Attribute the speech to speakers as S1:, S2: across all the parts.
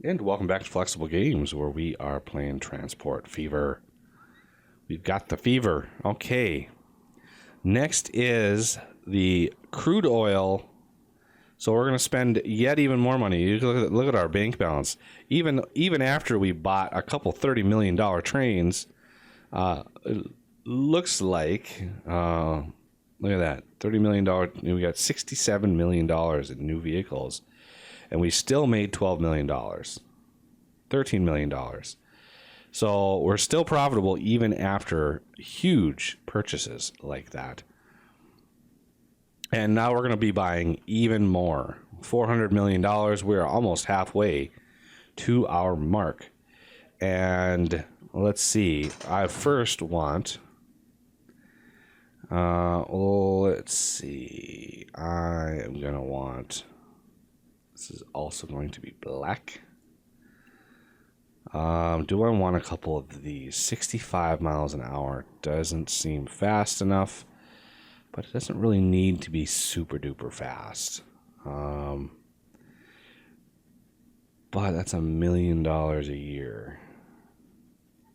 S1: And welcome back to Flexible Games, where we are playing Transport Fever. We've got the fever. Okay. Next is the crude oil. So we're going to spend yet even more money. You look at our bank balance. Even after we bought a couple $30 million trains, it looks like, look at that, $30 million. We got $67 million in new vehicles. And we still made $12 million, $13 million. So we're still profitable even after huge purchases like that. And now we're going to be buying even more, $400 million. We're almost halfway to our mark. And let's see, I first want, let's see, I am going to want, this is also going to be black. Do I want a couple of these? 65 miles an hour doesn't seem fast enough, but it doesn't really need to be super duper fast. But that's $1 million a year.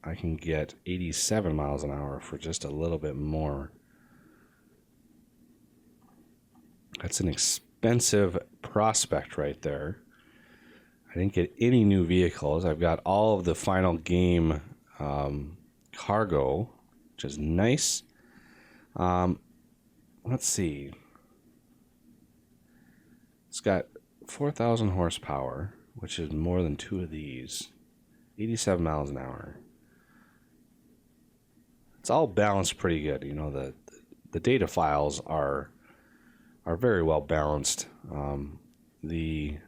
S1: I can get 87 miles an hour for just a little bit more. That's an expensive prospect right there. I didn't get any new vehicles. I've got all of the final game cargo, which is nice. Let's see. It's got 4,000 horsepower, which is more than two of these. 87 miles an hour. It's all balanced pretty good. You know, the data files are very well balanced. The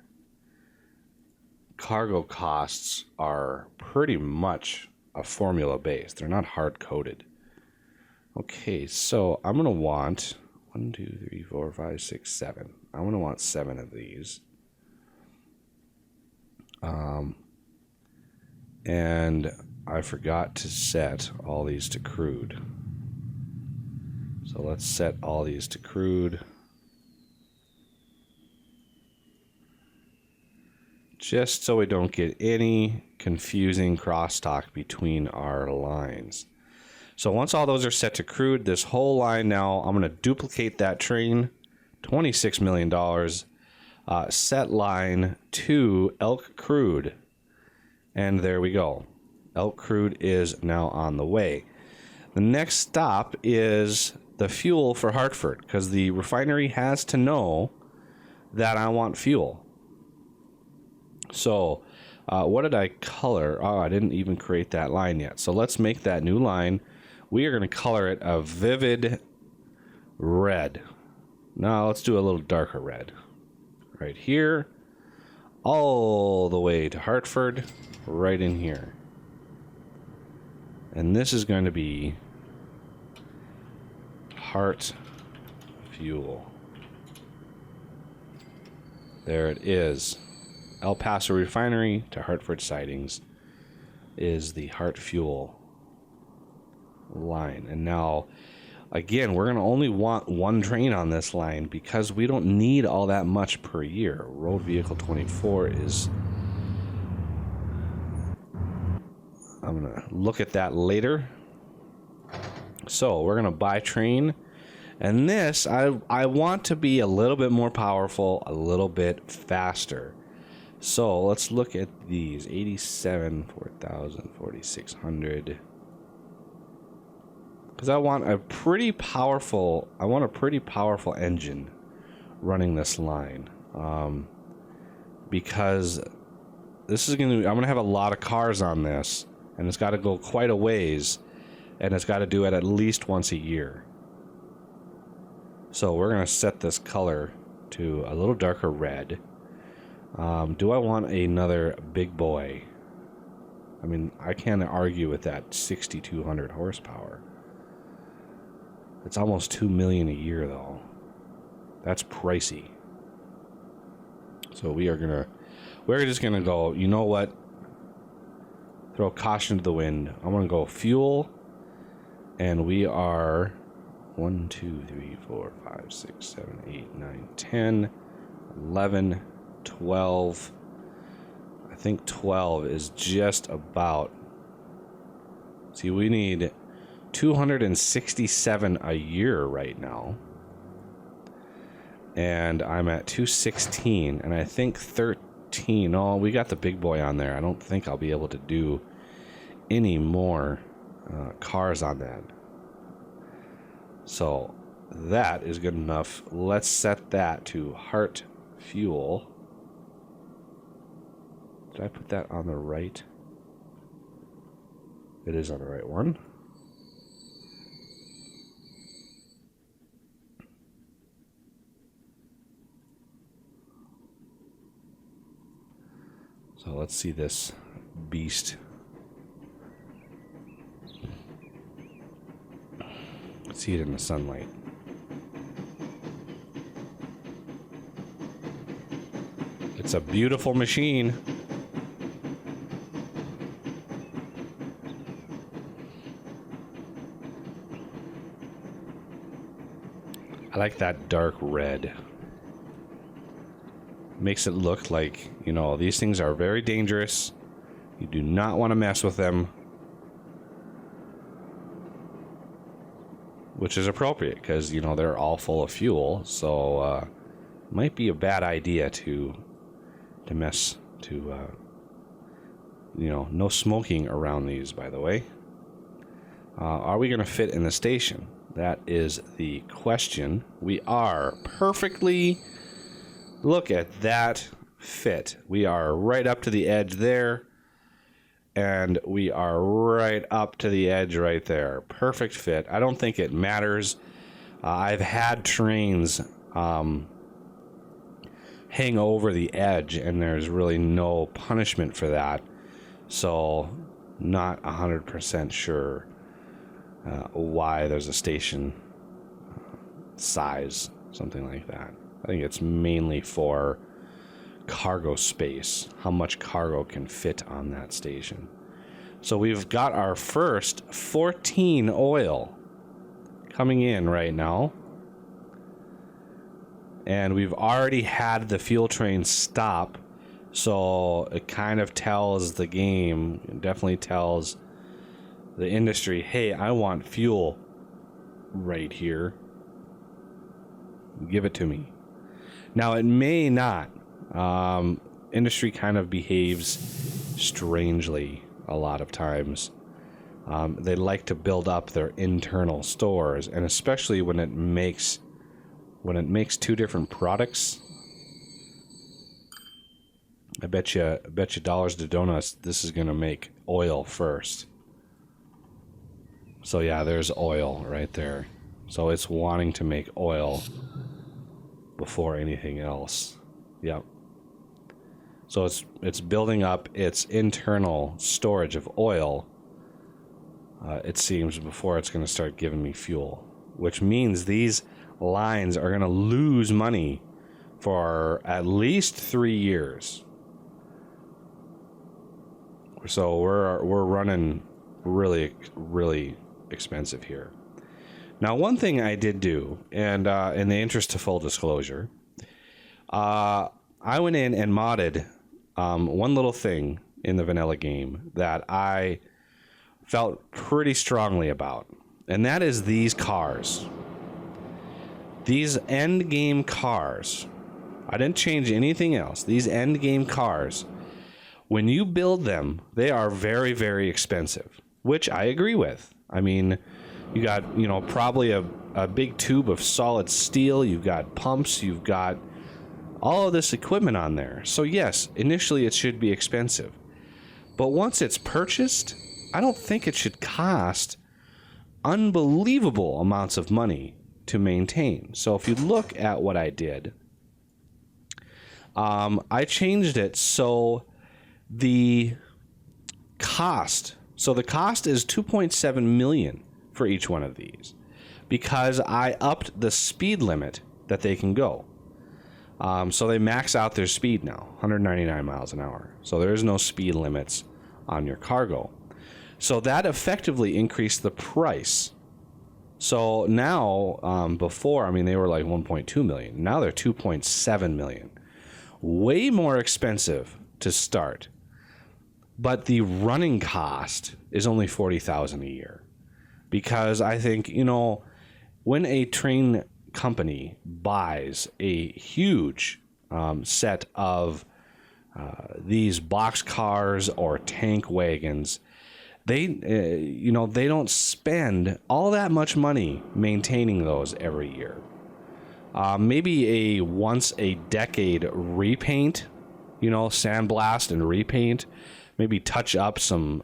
S1: cargo costs are pretty much a formula based. They're not hard coded. Okay, so I'm going to want 1, 2, 3, 4, 5, 6, 7. I'm going to want 7 of these. And I forgot to set all these to crude. So let's set all these to crude. Just so we don't get any confusing crosstalk between our lines. So once all those are set to crude, this whole line now, I'm going to duplicate that train, $26 million, set line to Elk Crude. And there we go. Elk Crude is now on the way. The next stop is the fuel for Hartford, because the refinery has to know that I want fuel. So what did I color? Oh, I didn't even create that line yet. So let's make that new line. We are going to color it a vivid red. Now let's do a little darker red. Right here, all the way to Hartford, right in here. And this is going to be Hart Fuel. There it is. El Paso Refinery to Hartford Sidings is the Hart Fuel line. And now, again, we're going to only want one train on this line because we don't need all that much per year. Road Vehicle 24 is... I'm going to look at that later. So we're going to buy train. And this, I want to be a little bit more powerful, a little bit faster. So let's look at these. 87, 4,000, 4,600. Because I want a pretty powerful engine running this line. Because this is I'm going to have a lot of cars on this. And it's got to go quite a ways. And it's got to do it at least once a year. So we're going to set this color to a little darker red. Do I want another big boy? I mean, I can't argue with that 6,200 horsepower. It's almost $2 million a year, though. That's pricey. So we're just gonna go. You know what? Throw caution to the wind. I'm gonna go fuel, and we are 1, 2, 3, 4, 5, 6, 7, 8, 9, 10, 11, 12. I think 12 is just about. See, we need 267 a year right now. And I'm at 216, and I think 13. Oh, we got the big boy on there. I don't think I'll be able to do any more cars on that. So that is good enough. Let's set that to heart fuel. Did I put that on the right? It is on the right one. So let's see this beast. Let's see it in the sunlight. It's a beautiful machine. I like that dark red. Makes it look like, you know, these things are very dangerous. You do not want to mess with them. Which is appropriate because, you know, they're all full of fuel. So, might be a bad idea to mess, you know, no smoking around these, by the way. Are we going to fit in the station? That is the question. We are perfectly. Look at that fit. We are right up to the edge there. And we are right up to the edge right there. Perfect fit. I don't think it matters. I've had trains hang over the edge, and there's really no punishment for that. So, not 100% sure why there's a station size, something like that. I think it's mainly for cargo space, how much cargo can fit on that station. So we've got our first 14 oil coming in right now. And we've already had the fuel train stop. So it kind of tells the game, it definitely tells the industry, hey, I want fuel right here. Give it to me. Now, it may not. Industry kind of behaves strangely a lot of times. They like to build up their internal stores, and especially when it makes two different products. I bet you dollars to donuts this is going to make oil first. So yeah, there's oil right there. So it's wanting to make oil before anything else. Yep. So it's building up its internal storage of oil, it seems, before it's going to start giving me fuel. Which means these lines are going to lose money for at least 3 years. So we're running really, really expensive here. Now, one thing I did do, and in the interest of full disclosure, I went in and modded one little thing in the vanilla game that I felt pretty strongly about, and that is these cars. These end game cars. I didn't change anything else. These end game cars, when you build them, they are very, very expensive, which I agree with. I mean, you got, you know, probably a big tube of solid steel. You've got pumps. You've got all of this equipment on there. So yes, initially it should be expensive. But once it's purchased, I don't think it should cost unbelievable amounts of money to maintain. So if you look at what I did, I changed it so the cost is 2.7 million for each one of these, because I upped the speed limit that they can go. So they max out their speed now, 199 miles an hour. So there is no speed limits on your cargo. So that effectively increased the price. So now, before, I mean, they were like 1.2 million. Now they're 2.7 million. Way more expensive to start. but the running cost is only $40,000 a year. Because I think, when a train company buys a huge set of these box cars or tank wagons, they don't spend all that much money maintaining those every year. Maybe a once a decade repaint, sandblast and repaint, maybe touch up some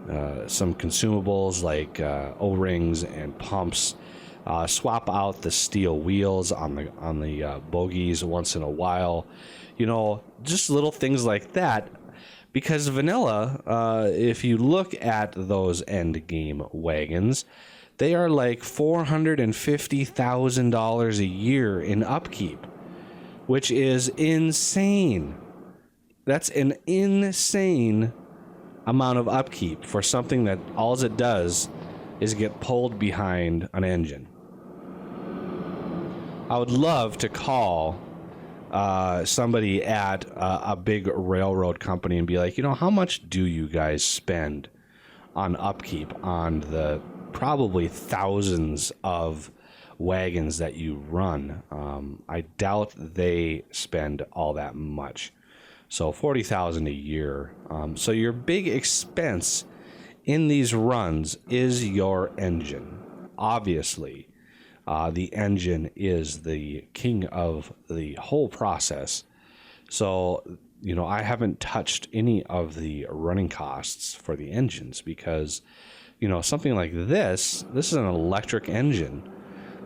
S1: consumables like O-rings and pumps, swap out the steel wheels on the bogies once in a while, just little things like that. Because vanilla, if you look at those end game wagons, they are like $450,000 a year in upkeep, which is insane. That's an insane amount of upkeep for something that all it does is get pulled behind an engine. I would love to call somebody at a big railroad company and be like, how much do you guys spend on upkeep on the probably thousands of wagons that you run? I doubt they spend all that much. So $40,000 a year. So your big expense in these runs is your engine. Obviously, the engine is the king of the whole process. So, I haven't touched any of the running costs for the engines because, something like this is an electric engine.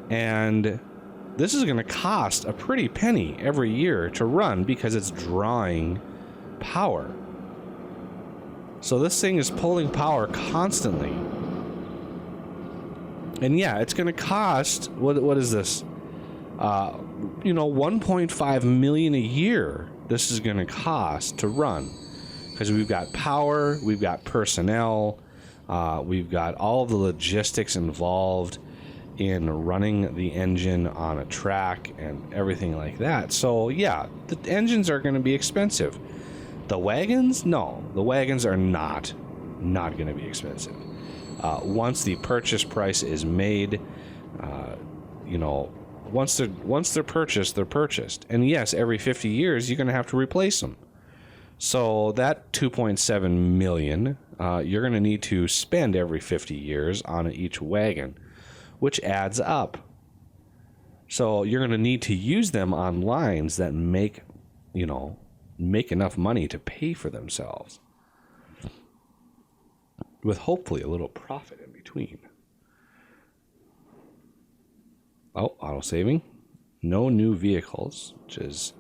S1: And this is going to cost a pretty penny every year to run because it's drawing power. So this thing is pulling power constantly. And yeah, it's going to cost, what is this? 1.5 million a year this is going to cost to run. Because we've got power, we've got personnel, we've got all the logistics involved in running the engine on a track and everything like that. So yeah, the engines are going to be expensive. The wagons? No, the wagons are not going to be expensive. Once the purchase price is made, once they're purchased, they're purchased. And yes, every 50 years you're going to have to replace them. So that 2.7 million, you're going to need to spend every 50 years on each wagon, which adds up. So you're going to need to use them on lines that make enough money to pay for themselves, with hopefully a little profit in between. Oh, auto saving. No new vehicles, which is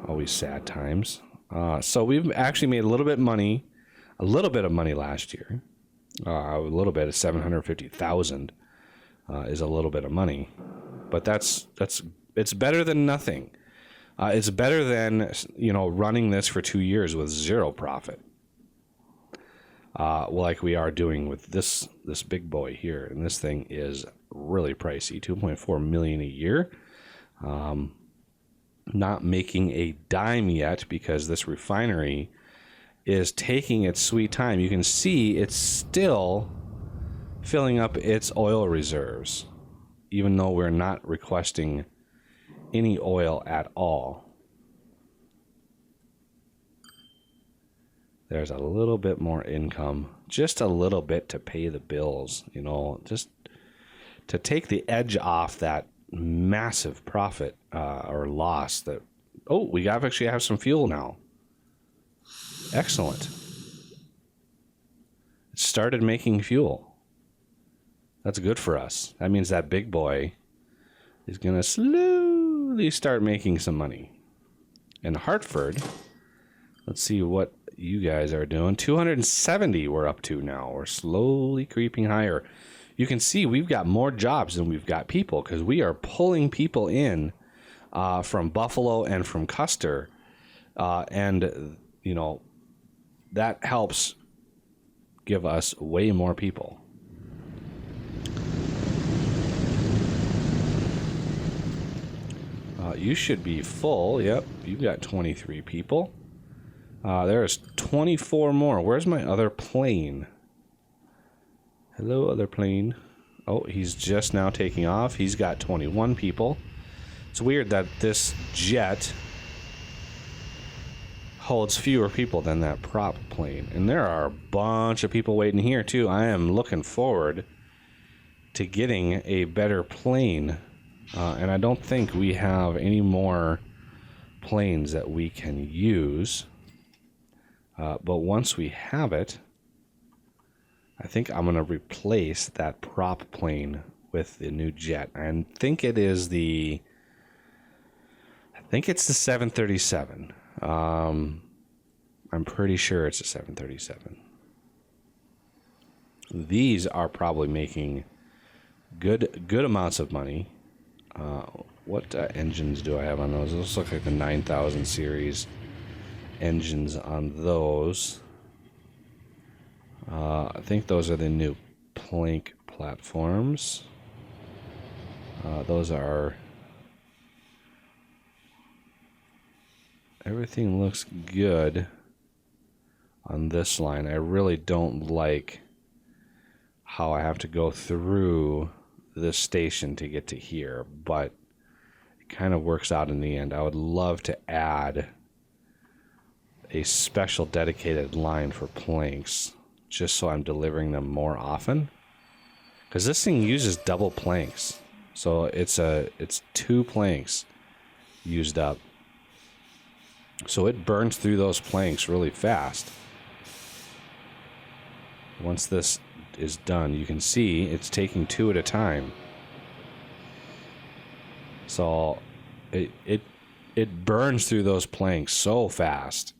S1: always sad times. So we've actually made a little bit of money last year. A little bit of 750,000 is a little bit of money, but it's better than nothing. It's better than running this for 2 years with zero profit, like we are doing with this big boy here. And this thing is really pricey, 2.4 million a year. Not making a dime yet because this refinery is taking its sweet time. You can see it's still filling up its oil reserves, even though we're not requesting any oil at all. There's a little bit more income, just a little bit to pay the bills, just to take the edge off that massive profit or loss that, we actually have some fuel now. Excellent. It started making fuel. That's good for us. That means that big boy is going to slowly start making some money. In Hartford, let's see what you guys are doing. 270 we're up to now. We're slowly creeping higher. You can see we've got more jobs than we've got people because we are pulling people in from Buffalo and from Custer. And that helps give us way more people. You should be full. Yep, you've got 23 people. There's 24 more. Where's my other plane? Hello, other plane. Oh, he's just now taking off. He's got 21 people. It's weird that this jet holds fewer people than that prop plane. And there are a bunch of people waiting here, too. I am looking forward to getting a better plane. And I don't think we have any more planes that we can use. But once we have it, I think I'm going to replace that prop plane with the new jet. I think it is the... I think it's the 737. I'm pretty sure it's a 737. These are probably making good amounts of money. What engines do I have on those? Those look like the 9000 series engines on those. I think those are the new plank platforms. Those are... Everything looks good on this line. I really don't like how I have to go through this station to get to here, but it kind of works out in the end. I would love to add a special dedicated line for planks, just so I'm delivering them more often. Because this thing uses double planks. So it's 2 planks used up. So it burns through those planks really fast. Once this is done, you can see it's taking 2 at a time. So it burns through those planks so fast.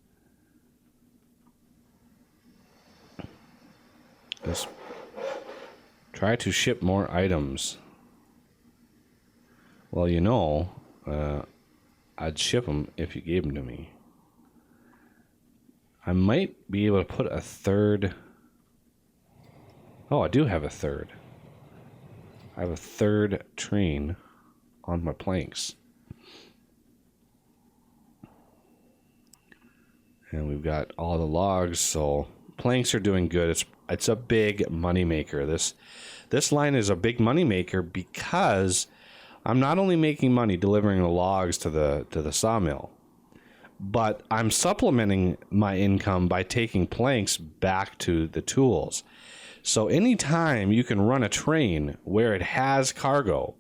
S1: Let's try to ship more items. Well, you know, I'd ship them if you gave them to me. I might be able to put a third... Oh, I do have a third. I have a third train on my planks. And we've got all the logs, so planks are doing good. It's a big money maker. This line is a big money maker because I'm not only making money delivering the logs to the sawmill, but I'm supplementing my income by taking planks back to the tools. So anytime you can run a train where it has cargo,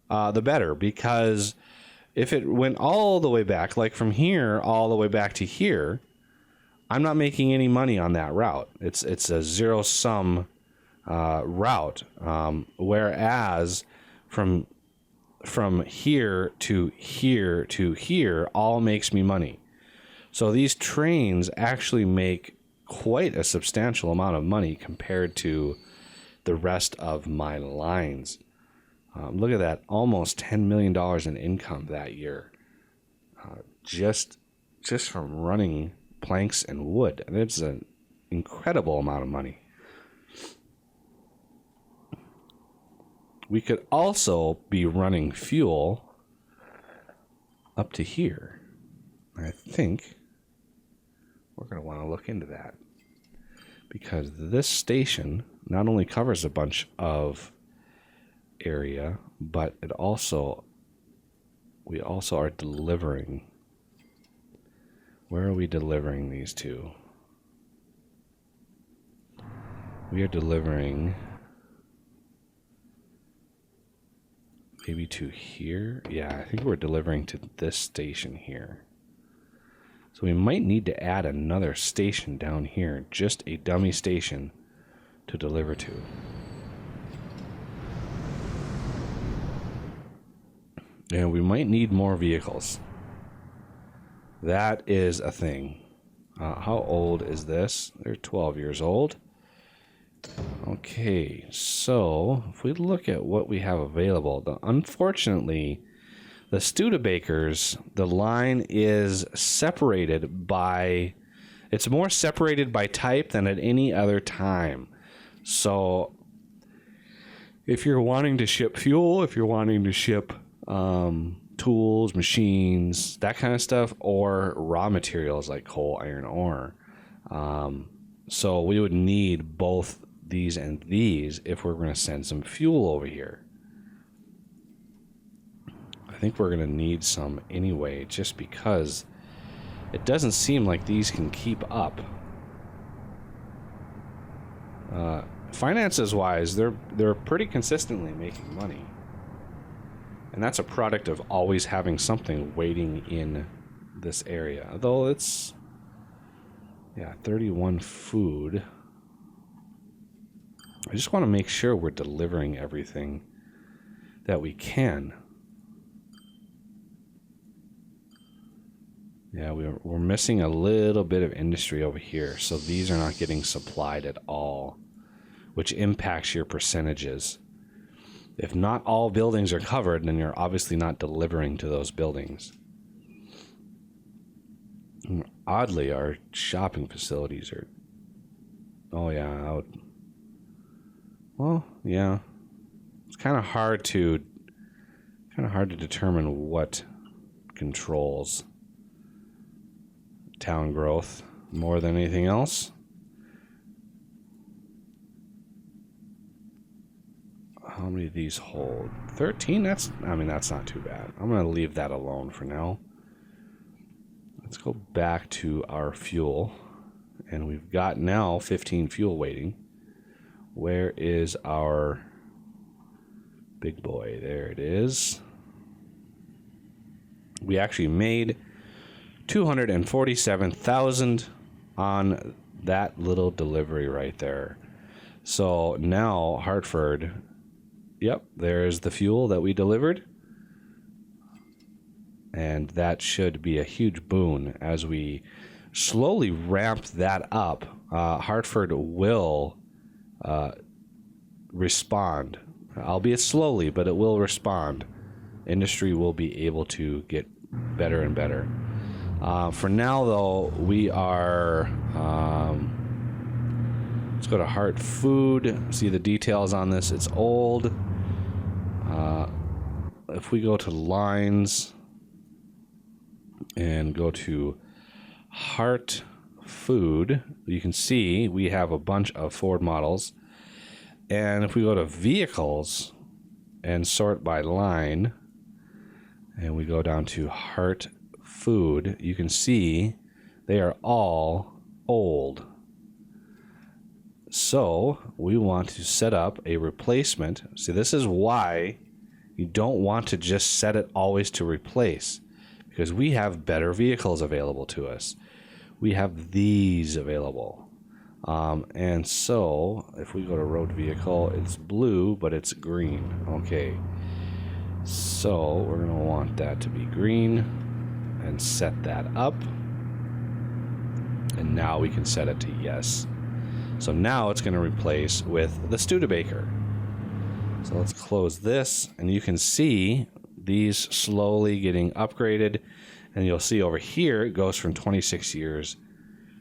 S1: the better, because if it went all the way back, like from here all the way back to here, I'm not making any money on that route. It's a zero-sum route, whereas from here to here to here all makes me money. So these trains actually make quite a substantial amount of money compared to the rest of my lines. Look at that, almost $10 million in income that year, just from running planks and wood. And it's an incredible amount of money. We could also be running fuel up to here. I think we're going to want to look into that, because this station not only covers a bunch of area, but we also are delivering. Where are we delivering these to? We are delivering maybe to here. Yeah, I think we're delivering to this station here. So we might need to add another station down here, just a dummy station to deliver to. And we might need more vehicles. That is a thing. How old is this? They're 12 years old. Okay, so if we look at what we have available, unfortunately, the Studebakers, the line is separated by... It's more separated by type than at any other time. So if you're wanting to ship fuel, if you're wanting to ship tools, machines, that kind of stuff, or raw materials like coal, iron, ore. So we would need both these and these if we're going to send some fuel over here. I think we're going to need some anyway, just because it doesn't seem like these can keep up. Finances wise, they're pretty consistently making money. And that's a product of always having something waiting in this area. Though it's, 31 food. I just want to make sure we're delivering everything that we can. Yeah, we're missing a little bit of industry over here, so these are not getting supplied at all, which impacts your percentages. If not all buildings are covered, then you're obviously not delivering to those buildings. And oddly, our shopping facilities are... Oh, yeah. Well, yeah. It's kind of hard to determine what controls town growth more than anything else. How many of these hold? 13? That's not too bad. I'm going to leave that alone for now. Let's go back to our fuel. And we've got now 15 fuel waiting. Where is our big boy? There it is. We actually made 247,000 on that little delivery right there. So now Hartford, yep, there's the fuel that we delivered. And that should be a huge boon as we slowly ramp that up. Hartford will respond, albeit slowly, but it will respond. Industry will be able to get better and better. For now, though, we are... let's go to Hart Food, see the details on this. It's old. If we go to lines and go to Hart Food, you can see we have a bunch of Ford models. And if we go to vehicles and sort by line, and we go down to Hart Food, you can see they are all old. So we want to set up a replacement. See, this is why you don't want to just set it always to replace, because we have better vehicles available to us. We have these available. And so if we go to road vehicle, it's blue, but it's green. Okay. So we're going to want that to be green and set that up. And now we can set it to yes. So now it's going to replace with the Studebaker. So let's close this, and you can see these slowly getting upgraded. And you'll see over here, it goes from 26 years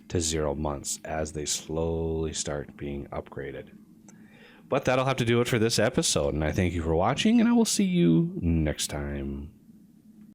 S1: to 0 months as they slowly start being upgraded. But that'll have to do it for this episode. And I thank you for watching, and I will see you next time.